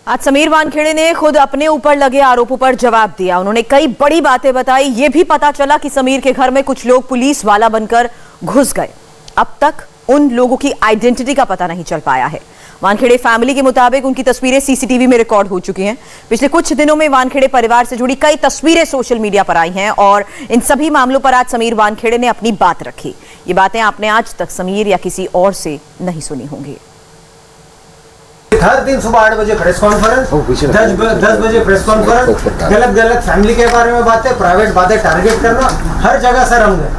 आज समीर वानखेड़े ने खुद अपने ऊपर लगे आरोपों पर जवाब दिया। उन्होंने कई बड़ी बातें बताई। ये भी पता चला कि समीर के घर में कुछ लोग पुलिस वाला बनकर घुस गए। अब तक उन लोगों की आइडेंटिटी का पता नहीं चल पाया है। वानखेड़े फैमिली के मुताबिक उनकी तस्वीरें सीसीटीवी में रिकॉर्ड हो चुकी हैं। पिछले कुछ दिनों में वानखेड़े परिवार से जुड़ी कई तस्वीरें सोशल मीडिया पर आई हैं और इन सभी मामलों पर आज समीर वानखेड़े ने अपनी बात रखी। ये बातें आपने आज तक समीर या किसी और से नहीं सुनी होंगी। हर दिन सुबह 8 बजे प्रेस कॉन्फ्रेंस, 10 बजे प्रेस कॉन्फ्रेंस, गलत गलत फैमिली के बारे में बातें, प्राइवेट बातें टारगेट करना, हर जगह सर हम गए,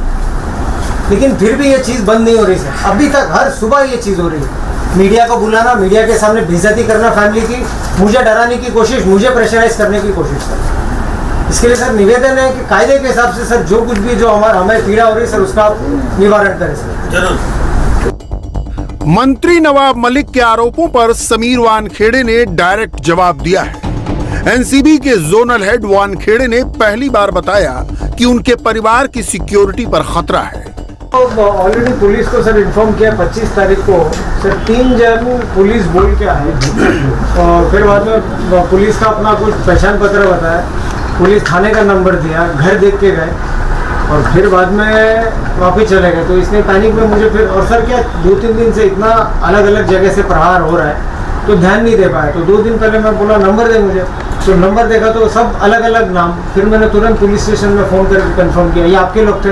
लेकिन फिर भी ये चीज़ बंद नहीं हो रही सर। अभी तक हर सुबह ये चीज़ हो रही है। मीडिया को बुलाना, मीडिया के सामने बेइज्जती करना फैमिली की, मुझे डराने की कोशिश, मुझे प्रेशराइज करने की कोशिश सर। इसके लिए सर निवेदन है कि कायदे के हिसाब से सर जो कुछ भी जो हमें पीड़ा हो रही है सर उसका निवारण करें सर। जरूर। मंत्री नवाब मलिक के आरोपों पर समीर वानखेड़े ने डायरेक्ट जवाब दिया है। एनसीबी के जोनल हेड वानखेड़े ने पहली बार बताया कि उनके परिवार की सिक्योरिटी पर खतरा है। ऑलरेडी पुलिस को सर इन्फॉर्म किया 25 तारीख को सर 3 जन पुलिस बोल के आए और फिर बाद में पुलिस का अपना कुछ पहचान पत्र बताया, पुलिस थाने का नंबर दिया, घर देख के गए और फिर बाद में वापिस चले गए। तो इसने पैनिक में मुझे फिर और सर क्या 2-3 दिन से इतना अलग अलग जगह से प्रहार हो रहा है तो ध्यान नहीं दे पाया। तो 2 दिन पहले मैं बोला नंबर दे मुझे, तो नंबर देखा तो सब अलग अलग नाम। फिर मैंने तुरंत पुलिस स्टेशन में फ़ोन करके कंफर्म किया ये आपके लोग थे।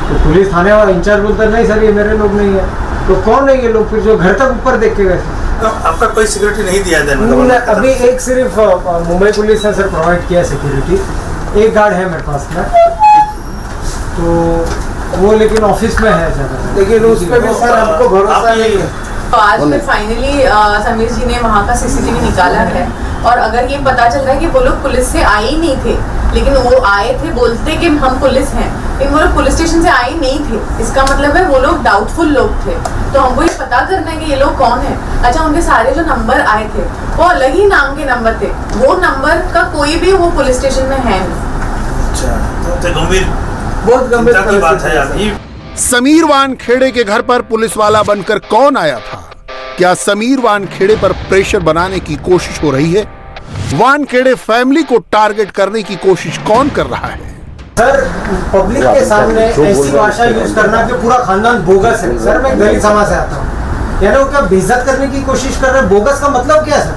तो पुलिस थाने वाला इंचार्ज बोलता नहीं सर ये मेरे लोग नहीं है। तो कौन है ये लोग? फिर जो घर तक ऊपर देख के गए। तो आपका कोई सिक्योरिटी नहीं दिया जाए? अभी एक सिर्फ मुंबई पुलिस ने सर प्रोवाइड किया सिक्योरिटी, एक गार्ड है मेरे पास में, तो वो लेकिन ऑफिस में है सर, लेकिन उस पर भी सर हमको भरोसा नहीं है। तो आज फिर फाइनली समीर जी ने वहाँ का सीसीटीवी निकाला है और अगर ये पता चल रहा है कि वो लोग पुलिस से आए ही नहीं थे, लेकिन वो आए थे बोलते कि हम पुलिस हैं, लेकिन वो लोग पुलिस स्टेशन से आए नहीं थे, इसका मतलब है वो लोग डाउटफुल लोग थे। तो हमको ये पता करना है कि ये लोग कौन है। अच्छा, उनके सारे जो नंबर आए थे वो अलग ही नाम के नंबर थे, वो नंबर का कोई भी वो पुलिस स्टेशन में है नहीं। बहुत गंभीर की बात है अभी। समीर वानखेड़े के घर पर पुलिस वाला बनकर कौन आया था? क्या समीर वानखेड़े पर प्रेशर बनाने की कोशिश हो रही है? वानखेड़े फैमिली को टारगेट करने की कोशिश कौन कर रहा है? सर पब्लिक के सामने ऐसी भाषा यूज करना कि पूरा खानदान बोगस है। सर मैं दलित समाज से आता हूँ, यानी वो क्या बेइज्जत करने की कोशिश कर रहे हैं। बोगस का मतलब क्या है सर?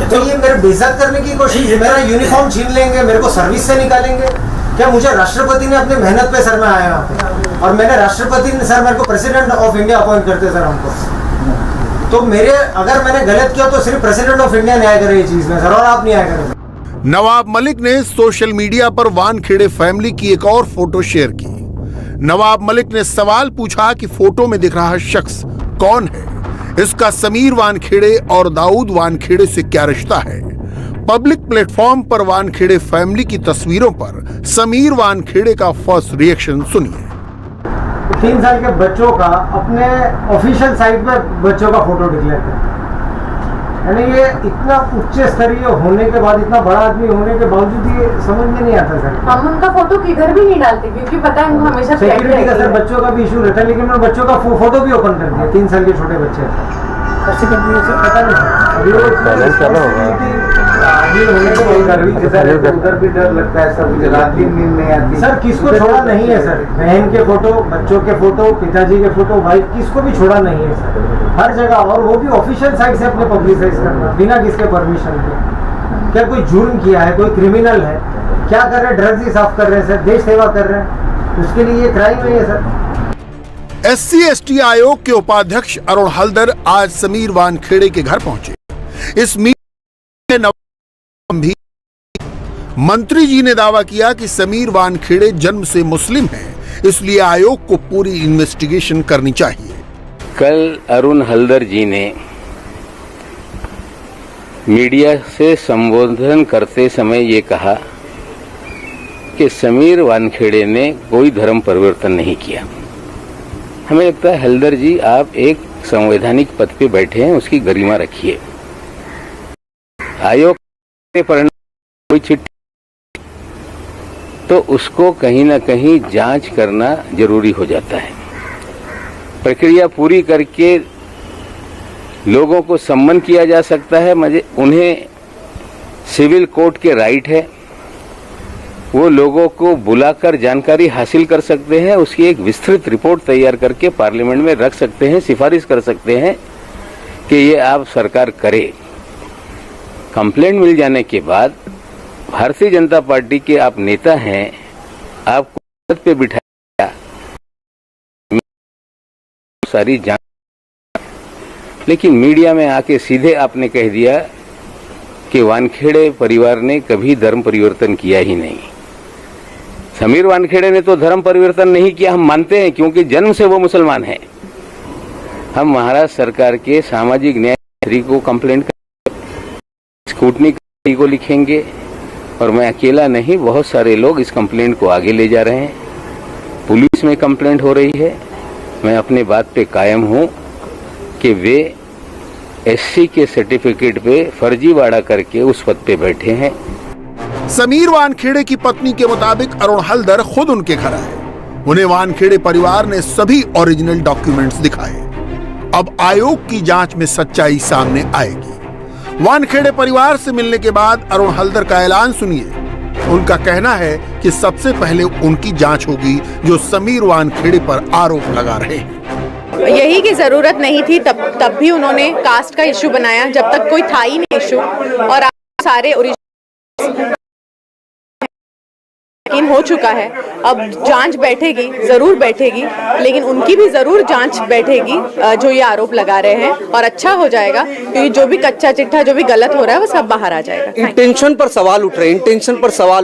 तो ये मेरे बेइज्जत करने की कोशिश, मेरा यूनिफॉर्म छीन लेंगे, मेरे को सर्विस से निकालेंगे। क्या मुझे राष्ट्रपति ने अपनी मेहनत पे सर मैं आया यहाँ पे और मैंने राष्ट्रपति ने सर मेरे को प्रेसिडेंट ऑफ इंडिया अपॉइंट करते सर हमको। तो मेरे अगर मैंने गलत किया तो सिर्फ प्रेसिडेंट ऑफ इंडिया न्याय करे ये चीज में सर, और आप न्याय करें। नवाब मलिक ने सोशल मीडिया पर वानखेड़े फैमिली की एक और फोटो शेयर की। नवाब मलिक ने सवाल पूछा कि फोटो में दिख रहा शख्स कौन है? इसका समीर वानखेड़े और दाऊद वानखेड़े से क्या रिश्ता है? पब्लिक प्लेटफॉर्म पर वानखेड़े फैमिली की तस्वीरों पर समीर वानखेड़े का फर्स्ट रिएक्शन सुनिए। 3 साल के बच्चों का अपने ऑफिशियल साइट पे बच्चों का फोटो डिक्लेयर करते हैं, यानी ये इतना उच्च स्तरीय होने के बाद, इतना बड़ा आदमी होने के बावजूद ये समझ में नहीं आता सर। हम उनका फोटो किधर भी नहीं डालते क्योंकि पता है उनको हमेशा सिक्योरिटी का सर बच्चों का भी इशू रहता है, लेकिन मैंने बच्चों का फोटो भी ओपन कर दिया। 3 साल के छोटे बच्चे ऐसे कर दिए सर, पता नहीं उधर भी डर लगता है सर, मुझे रात दिन नींद नहीं आती सर। किसको छोड़ा नहीं है सर, बहन के फोटो, बच्चों के फोटो, पिताजी के फोटो, वाइफ, किसको भी छोड़ा नहीं है सर, हर जगह। और वो भी ऑफिशियल साइट से अपने पब्लिसाइज करना बिना किसके परमिशन के। क्या कोई जुर्म किया है, कोई क्रिमिनल है, क्या कर रहे हैं? ड्रग्स ही साफ कर रहे हैं सर, देश सेवा कर रहे हैं, उसके लिए ये क्राइम नहीं है सर। SC/ST आयोग के उपाध्यक्ष अरुण हल्दर आज समीर वानखेड़े के घर पहुंचे। इस मीटिंग में भी मंत्री जी ने दावा किया कि समीर वानखेड़े जन्म से मुस्लिम हैं, इसलिए आयोग को पूरी इन्वेस्टिगेशन करनी चाहिए। कल अरुण हल्दर जी ने मीडिया से संबोधन करते समय ये कहा कि समीर वानखेड़े ने कोई धर्म परिवर्तन नहीं किया। हमें लगता है हल्दर जी आप एक संवैधानिक पद पे बैठे हैं, उसकी गरिमा रखिए। आयोग के परिणाम कोई चिट्ठी तो उसको कहीं ना कहीं जांच करना जरूरी हो जाता है। प्रक्रिया पूरी करके लोगों को सम्मन किया जा सकता है, उन्हें सिविल कोर्ट के राइट है, वो लोगों को बुलाकर जानकारी हासिल कर सकते हैं, उसकी एक विस्तृत रिपोर्ट तैयार करके पार्लियामेंट में रख सकते हैं, सिफारिश कर सकते हैं कि ये आप सरकार करे। कंप्लेंट मिल जाने के बाद भारतीय जनता पार्टी के आप नेता हैं, आपको पद पे बिठाया, सारी जान, लेकिन मीडिया में आके सीधे आपने कह दिया कि वानखेड़े परिवार ने कभी धर्म परिवर्तन किया ही नहीं। समीर वानखेड़े ने तो धर्म परिवर्तन नहीं किया, हम मानते हैं, क्योंकि जन्म से वो मुसलमान हैं। हम महाराष्ट्र सरकार के सामाजिक न्याय मंत्री को कंप्लेंट करेंगे, स्कूटनी कमेटी को लिखेंगे, और मैं अकेला नहीं, बहुत सारे लोग इस कंप्लेंट को आगे ले जा रहे हैं। पुलिस में कंप्लेंट हो रही है। मैं अपने बात पे कायम हूं कि वे एससी के सर्टिफिकेट पे फर्जीवाड़ा करके उस पद पे बैठे हैं। समीर वानखेड़े की पत्नी के मुताबिक अरुण हल्दर खुद उनके घर आए। उन्हें वानखेड़े परिवार ने सभी ओरिजिनल डॉक्यूमेंट्स दिखाए। अब आयोग की जांच में सच्चाई सामने आएगी। वानखेड़े परिवार से मिलने के बाद अरुण हल्दर का ऐलान सुनिए। उनका कहना है कि सबसे पहले उनकी जांच होगी जो समीर वानखेड़े पर आरोप लगा रहे हैं। यही की जरूरत नहीं थी, तब भी उन्होंने कास्ट का इशू बनाया, जब तक कोई था ही नहीं इशू। और आप सारे ओरिजिनल हो चुका है। अब जांच बैठेगी, जरूर बैठेगी, लेकिन उनकी भी जरूर जांच बैठेगी जो ये आरोप लगा रहे हैं, और अच्छा हो जाएगा, क्योंकि जो भी कच्चा चिट्ठा, जो भी गलत हो रहा है, वो सब बाहर आ जाएगा। इंटेंशन पर सवाल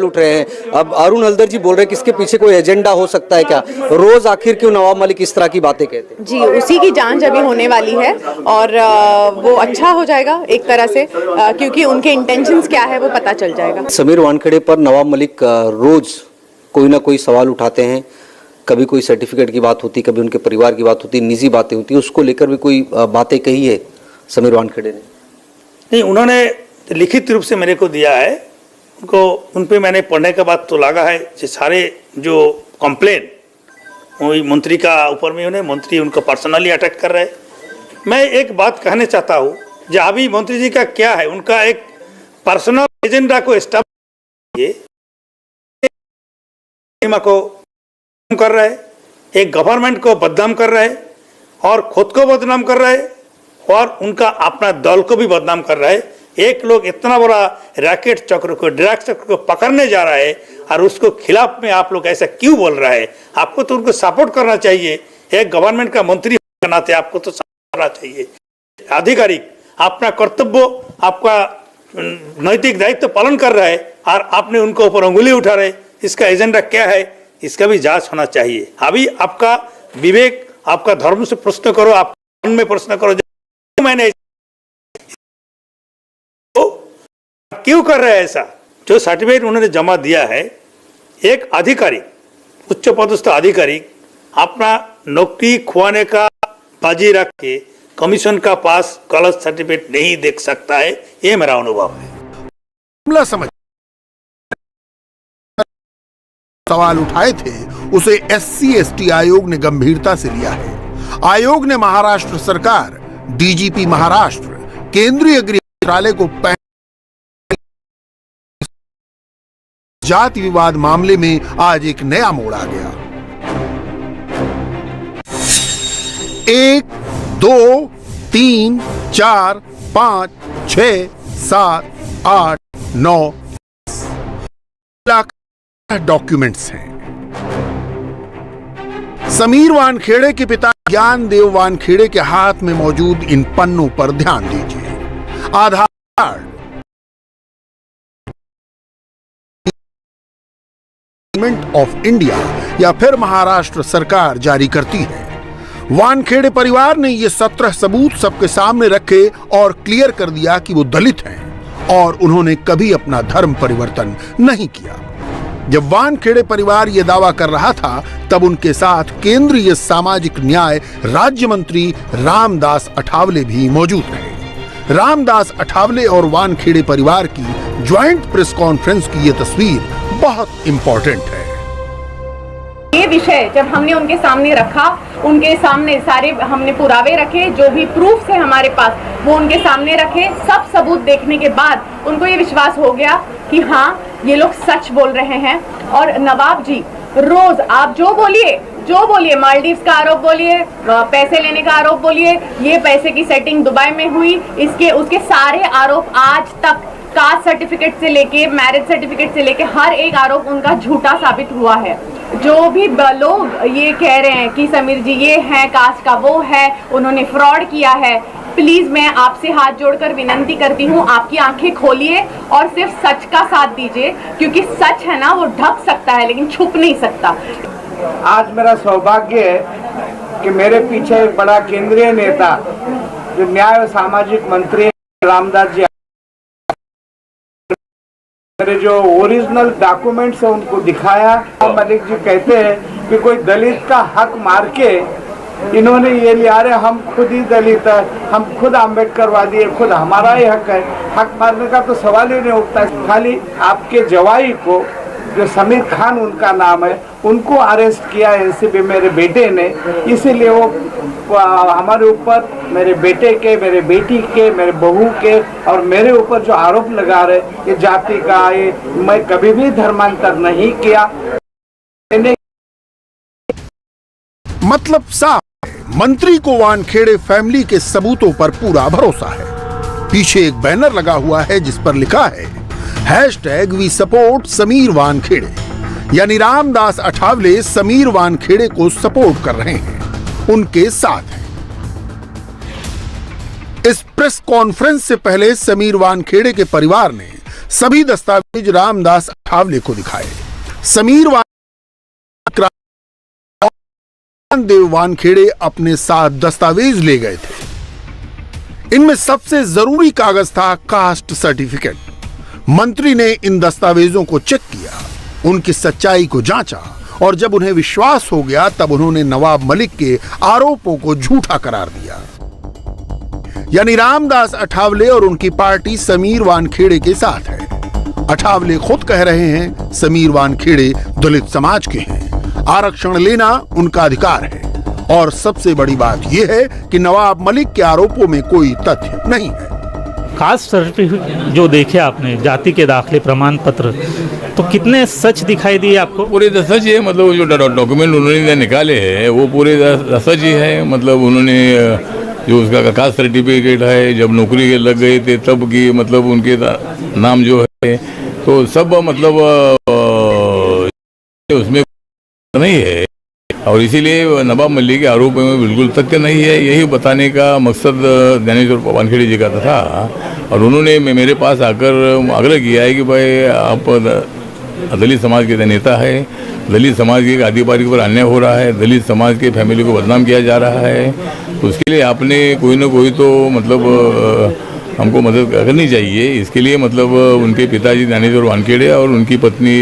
उठ रहे हैं। अब अरुण हल्दर जी बोल रहे हैं कि इसके पीछे कोई एजेंडा हो सकता है क्या? रोज आखिर क्यों नवाब मलिक इस तरह की बातें कहते हैं? जी, उसी की जांच अभी होने वाली है, और वो अच्छा हो जाएगा एक तरह से, क्योंकि उनके इंटेंशंस क्या है वो पता चल जाएगा। समीर वानखेड़े पर नवाब मलिक रोज कोई ना कोई सवाल उठाते हैं। कभी कोई सर्टिफिकेट की बात होती, कभी उनके परिवार की बात होती, निजी बातें होती, उसको लेकर भी कोई बातें कही है समीर वानखेड़े ने? नहीं, उन्होंने लिखित रूप से मेरे को दिया है। उन पे मैंने पढ़ने के बाद तो लगा है कि सारे जो कंप्लेन वही मंत्री का ऊपर में, उन्हें मंत्री उनको पर्सनली अटैक कर रहे हैं। मैं एक बात कहना चाहता हूँ, जो अभी मंत्री जी का क्या है, उनका एक पर्सनल एजेंडा को एस्टैब्लिश को कर रहे हैं, एक गवर्नमेंट को बदनाम कर रहे हैं, और खुद को बदनाम कर रहे हैं, और उनका अपना दल को भी बदनाम कर रहा है। एक लोग इतना बड़ा रैकेट चक्र को, ड्रग चक्र को पकड़ने जा रहा है, और उसको खिलाफ में आप लोग ऐसा क्यों बोल रहा है? आपको तो उनको सपोर्ट करना चाहिए। एक गवर्नमेंट का मंत्री होने के नाते आपको तो सपोर्ट करना चाहिए। आधिकारिक अपना कर्तव्य, आपका नैतिक दायित्व पालन कर रहा है, और आपने उनको ऊपर उंगली उठा रहे। इसका एजेंडा क्या है, इसका भी जांच होना चाहिए। अभी आपका विवेक, आपका धर्म से प्रश्न करो, आप मन में प्रश्न करो, मैंने तो क्यों कर रहे हैं ऐसा? जो सर्टिफिकेट उन्होंने जमा दिया है, एक अधिकारी, उच्च पदस्थ अधिकारी अपना नौकरी खुआने का बाजी रख के कमीशन का पास गलत सर्टिफिकेट नहीं देख सकता है। ये मेरा अनुभव है। समझ सवाल उठाए थे, उसे SC/ST आयोग ने गंभीरता से लिया है। आयोग ने महाराष्ट्र सरकार, DGP महाराष्ट्र, केंद्रीय गृह मंत्रालय को जाति विवाद मामले में आज एक नया मोड़ आ गया। 1, 2, 3, 4, 5, 6, 7, 8, 9 लाख डॉक्यूमेंट्स हैं। समीर वानखेड़े के पिता ज्ञानदेव वानखेड़े के हाथ में मौजूद इन पन्नों पर ध्यान दीजिए। आधार कार्ड, गवर्नमेंट ऑफ इंडिया या फिर महाराष्ट्र सरकार जारी करती है। वानखेड़े परिवार ने ये 17 सबूत सबके सामने रखे और क्लियर कर दिया कि वो दलित हैं और उन्होंने कभी अपना धर्म परिवर्तन नहीं किया। जब वानखेड़े परिवार यह दावा कर रहा था, तब उनके साथ केंद्रीय सामाजिक न्याय राज्य मंत्री रामदास अठावले भी मौजूद रहे। रामदास अठावले और वानखेड़े परिवार की ज्वाइंट प्रेस कॉन्फ्रेंस की यह तस्वीर बहुत इंपॉर्टेंट है। ये विषय जब हमने उनके सामने रखा, उनके सामने सारे हमने पुरावे रखे, जो भी प्रूफ है हमारे पास वो उनके सामने रखे। सब सबूत देखने के बाद उनको ये विश्वास हो गया कि हाँ ये लोग सच बोल रहे हैं। और नवाब जी रोज आप जो बोलिए मालदीव्स का आरोप बोलिए, पैसे लेने का आरोप बोलिए, ये पैसे की सेटिंग दुबई में हुई, उसके सारे आरोप आज तक कास्ट सर्टिफिकेट से लेके मैरिज सर्टिफिकेट से लेके हर एक आरोप उनका झूठा साबित हुआ है। जो भी लोग ये कह रहे हैं कि समीर जी ये है कास्ट का वो है, उन्होंने फ्रॉड किया है, प्लीज मैं आपसे हाथ जोड़कर विनंती करती हूँ, आपकी आंखें खोलिए और सिर्फ सच का साथ दीजिए, क्योंकि सच है ना वो ढक सकता है लेकिन छुप नहीं सकता। आज मेरा सौभाग्य है कि मेरे पीछे एक बड़ा केंद्रीय नेता जो न्याय और सामाजिक मंत्री रामदास जी, मेरे जो ओरिजिनल डॉक्यूमेंट्स है उनको दिखाया। मलिक जी कहते हैं कि कोई दलित का हक मार के इन्होंने ये लिया, अरे हम खुद ही दलित है, हम खुद अम्बेडकरवादी है, खुद हमारा ही हक है, हक मारने का तो सवाल ही नहीं उठता। खाली आपके जवाई को, जो समीर खान उनका नाम है, उनको अरेस्ट किया एनसीबी मेरे बेटे ने, इसीलिए वो हमारे ऊपर, मेरे बेटे के, मेरे बेटी के, मेरे बहू के और मेरे ऊपर जो आरोप लगा रहे, ये जाति का, ये मैं कभी भी धर्मांतर नहीं किया। मतलब साफ है, मंत्री को वानखेड़े फैमिली के सबूतों पर पूरा भरोसा है। पीछे एक बैनर लगा हुआ है जिस पर लिखा है #वी सपोर्ट समीर वानखेड़े, यानी रामदास अठावले समीर वानखेड़े को सपोर्ट कर रहे हैं, उनके साथ हैं। इस प्रेस कॉन्फ्रेंस से पहले समीर वानखेड़े के परिवार ने सभी दस्तावेज रामदास अठावले को दिखाए। समीर देव वानखेड़े अपने साथ दस्तावेज ले गए थे। इनमें सबसे जरूरी कागज था कास्ट सर्टिफिकेट। मंत्री ने इन दस्तावेजों को चेक किया, उनकी सच्चाई को जांचा और जब उन्हें विश्वास हो गया तब उन्होंने नवाब मलिक के आरोपों को झूठा करार दिया। यानी रामदास अठावले और उनकी पार्टी समीर वानखेड़े के साथ है। अठावले खुद कह रहे हैं समीर वानखेड़े दलित समाज के हैं, आरक्षण लेना उनका अधिकार है और सबसे बड़ी बात यह है कि नवाब मलिक के आरोपों में कोई तथ्य नहीं है। कास्ट सर्टिफिकेट जो देखे आपने, जाति के दाखिले प्रमाण पत्र, तो कितने सच दिखाई दिए आपको? पूरे सच है, मतलब जो डॉक्यूमेंट उन्होंने निकाले हैं वो पूरे सच ही है। मतलब उन्होंने जो उसका कास्ट सर्टिफिकेट है, जब नौकरी के लग गए थे तब की, मतलब उनके नाम जो है तो सब मतलब उसमें नहीं है और इसीलिए नवाब मलिक के आरोप में बिल्कुल तथ्य नहीं है। यही बताने का मकसद ज्ञानेश्वर वानखेड़े जी का था और उन्होंने मेरे पास आकर आग्रह किया है कि भाई आप दलित समाज के नेता है, दलित समाज के आदिवासी पर अन्याय हो रहा है, दलित समाज के फैमिली को बदनाम किया जा रहा है, उसके लिए आपने कोई ना कोई तो मतलब हमको मदद करनी चाहिए। इसके लिए मतलब उनके पिताजी ज्ञानेश्वर वानखेड़े और उनकी पत्नी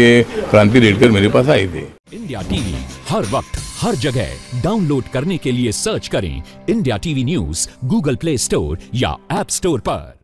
क्रांति रेडकर मेरे पास आए थे। इंडिया टीवी हर वक्त हर जगह डाउनलोड करने के लिए सर्च करें India TV news Google play store या ऐप स्टोर पर।